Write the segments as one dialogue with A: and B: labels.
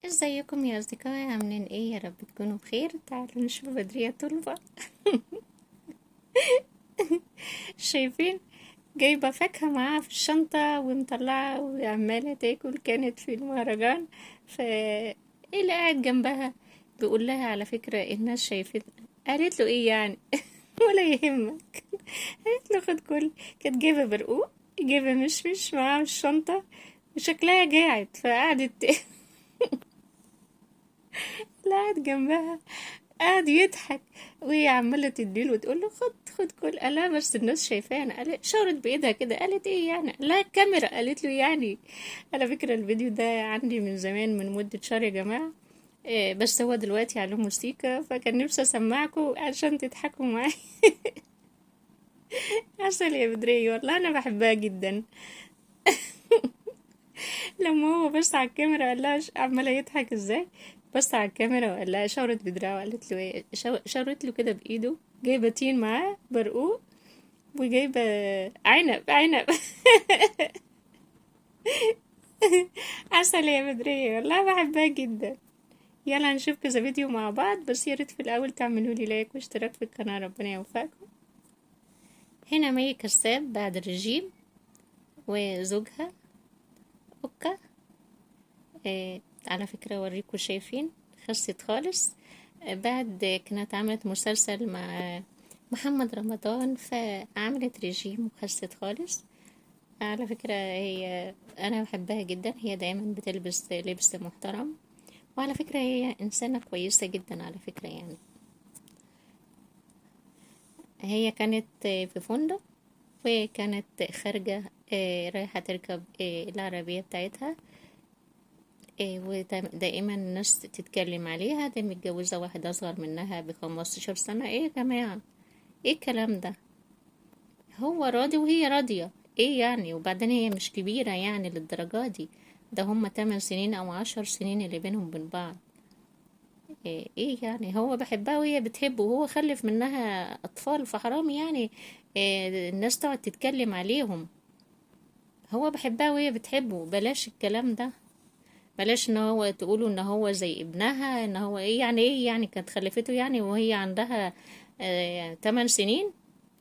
A: ازيكم يا اصدقائي؟ عاملين ايه؟ يا رب تكونوا بخير. تعالوا نشوف بدرية طلبة. شايفين؟ جايبة فاكهة معاها في الشنطة ومطلعة وعمالة تاكل. كانت في المهرجان، ف اللي قاعد جنبها بيقول لها على فكرة الناس شايفين. قالت له ايه يعني؟ ولا يهمك. قالت له خد كل. كانت جايبة برقوق، جايبة مشمش معاها في الشنطة، وشكلها جاعت فقعدت. اللي قاعد جنبها قاعد يضحك، وهي عمالة تديله وتقول له خد خد كل. قال لها بس الناس شايفانا. قالت شاورت بإيدها كده. قالت ايه يعني؟ لا الكاميرا. قالت له يعني. على فكرة الفيديو ده عندي من زمان، من مدة شهر يا جماعة. إيه بس هو دلوقتي عليه موسيقى، فكان نفسي اسمعكم عشان تضحكوا معايا. عسل يا بدرية، والله انا بحبها جدا. لما هو بص على الكاميرا قال لها عمال يضحك ازاي. بص على الكاميرا وقال لها شاورت بدراعه. وقالت له ايه؟ شاورت له كده بايده. جايبه تين معاه برقوق، وجايبه عنب. عسل يا بدرية، والله بحبها جدا. يلا نشوف كذا فيديو مع بعض، بس يا ريت في الاول تعملوا لي لايك واشتراك في القناه، ربنا يوفقكم. هنا مي كساب بعد الرجيم، وزوجها اوكا. على فكرة اوريكم، شايفين؟ خست خالص. بعد كانت عملت مسلسل مع محمد رمضان، فعملت رجيم وخست خالص. على فكرة هي أنا بحبها جدا، هي دايما بتلبس لبس محترم. وعلى فكرة هي إنسانة كويسة جدا على فكرة يعني. هي كانت في فندق، وكانت خارجة رايحة تركب العربية بتاعتها. ودائما الناس تتكلم عليها دي متجوزة واحد أصغر منها ب15 سنة. ايه يا جماعة؟ ايه الكلام ده؟ هو راضي وهي راضية. ايه يعني؟ وبعدين هي مش كبيرة يعني للدرجة دي. ده هما 8 سنين أو 10 سنين اللي بينهم وبين بعض. إيه يعني؟ هو بحبها وهي بتحبه، وهو خلف منها أطفال، فحرام يعني. الناس تقعد تتكلم عليهم. هو بحبها وهي بتحبه، بلاش الكلام ده. بلاش ان هو تقولوا ان هو زي ابنها، ان هو ايه يعني؟ ايه يعني كانت خلفته يعني وهي عندها 8 سنين؟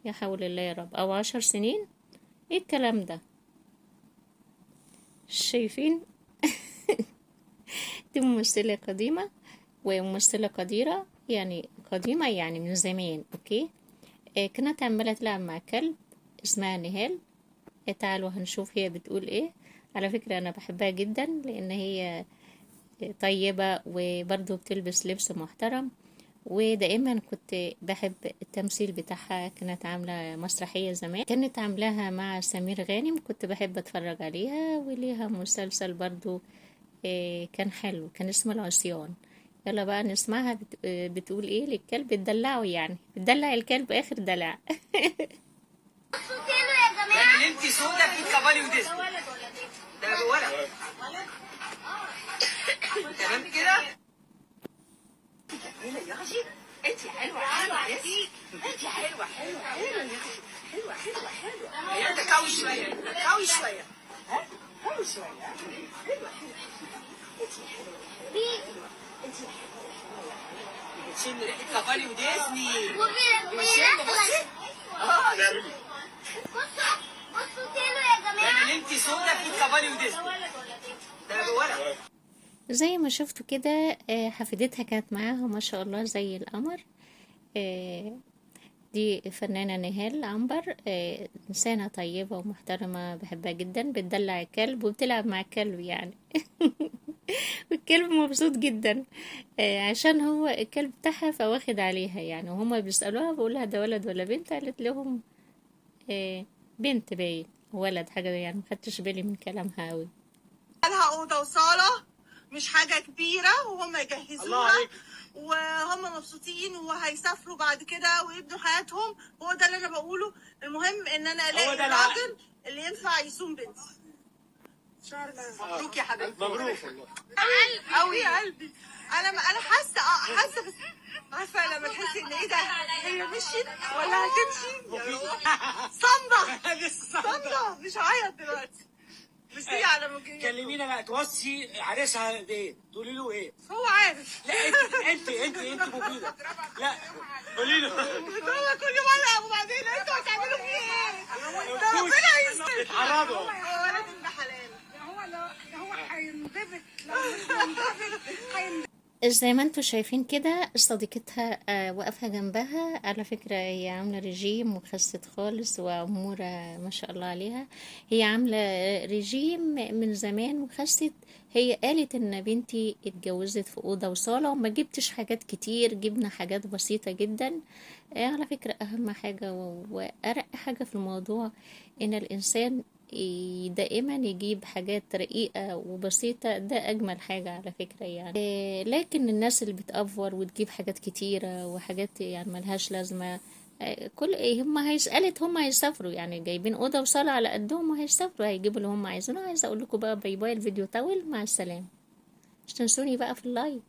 A: يا حول الله يا رب، او 10 سنين. ايه الكلام ده؟ شايفين؟ دي ممثلة قديمة، وممثلة قديرة يعني، قديمة يعني من زمان. اوكي. كانت عمالة تلعب مع كلب اسمها نهال. تعالوا هنشوف هي بتقول ايه. على فكرة انا بحبها جدا، لان هي طيبة وبرضه بتلبس لبس محترم. ودائما كنت بحب التمثيل بتاعها. كانت عاملة مسرحية زمان، كانت عاملاها مع سمير غانم، كنت بحب اتفرج عليها. وليها مسلسل برضو كان حلو، كان اسمه العصيان. يلا بقى نسمعها بتقول ايه للكلب. بتدلعه يعني، بتدلع الكلب اخر دلع.
B: صوتينه يا جماعه. يعني انت سودا في كابالي وديسكو. ده ولد. تمام كده. يا اخي انت حلوه حلوه يا سيدي. انت حلوه حلوه حلوه يا اخي. حلوه حلوه حلوه. هي انت قوي شويه، قوي شويه. ها؟ قوي شويه. حلوه حلوه. انت حلوه حلوه. انت حلوه حلوه. بتشم ريحه كابالي وديزني. وبيشم بصي. بصوا تيلو يا جماعه. يعني انت سودا في كابالي وديزني. ده ولد.
A: زي ما شفتوا كده، حفيدتها كانت معاها ما شاء الله زي القمر. آه، دي فنانة نهال عنبر. إنسانة طيبة ومحترمة، بحبها جدا. بتدلع الكلب وبتلعب مع الكلب يعني. والكلب مبسوط جدا، عشان هو الكلب بتاعها فواخد عليها يعني. وهما بيسألوها بقولها ده ولد ولا بنت؟ قالت لهم بنت. باين ولد حاجة يعني، مخدتش بالي من كلامها أوي.
C: لها اوضه وصاله، مش حاجه كبيره، وهم يجهزوها وهم مبسوطين وهيسافروا بعد كده ويبنوا حياتهم. هو ده اللي انا بقوله. المهم ان انا الاقي الراجل اللي ينفع يصوم بنتي. مبروك يا حبيبتي.
B: مبروك والله.
C: قوي يا قلبي. انا حاسه حاسه بس. عارفه لما تحسي ان ايه ده، هي مشيت ولا هتمشي؟ صامده. صامده، مش هعيط دلوقتي. بس هي على مجيء.
D: كلمينا بقى توصي عريسها بايه؟ تقولي له ايه؟
C: هو عارف.
D: لا انت مفيده. لا قولي له
C: هو كل مره وبعدين انتوا هتعملوا فيه ايه؟ ده ربنا يستر.
D: اتعرضوا.
C: هو ولد ابن حلال.
E: هو هينضبط لو مش منضبط هينضبط.
A: زي ما انتوا شايفين كده صديقتها واقفة جنبها. على فكرة هي عاملة رجيم وخست خالص وأمورة ما شاء الله عليها. هي عاملة رجيم من زمان وخست. هي قالت ان بنتي اتجوزت في أوضة وصالة وما جبتش حاجات كتير، جبنا حاجات بسيطة جدا. على فكرة أهم حاجة وأرق حاجة في الموضوع إن الإنسان دائما يجيب حاجات رقيقة وبسيطة. ده أجمل حاجة على فكرة يعني. لكن الناس اللي بتأفور وتجيب حاجات كتيرة وحاجات يعني ملهاش لازمة، كل هم هيسألت هم هيسافروا يعني جايبين أوضة وصالة على قدهم وهيسافروا هيجيبوا اللي هم عايزينه. عايزة أقول لكم بقى باي باي، الفيديو طول، مع السلامة. مش تنسوني بقى في اللايك.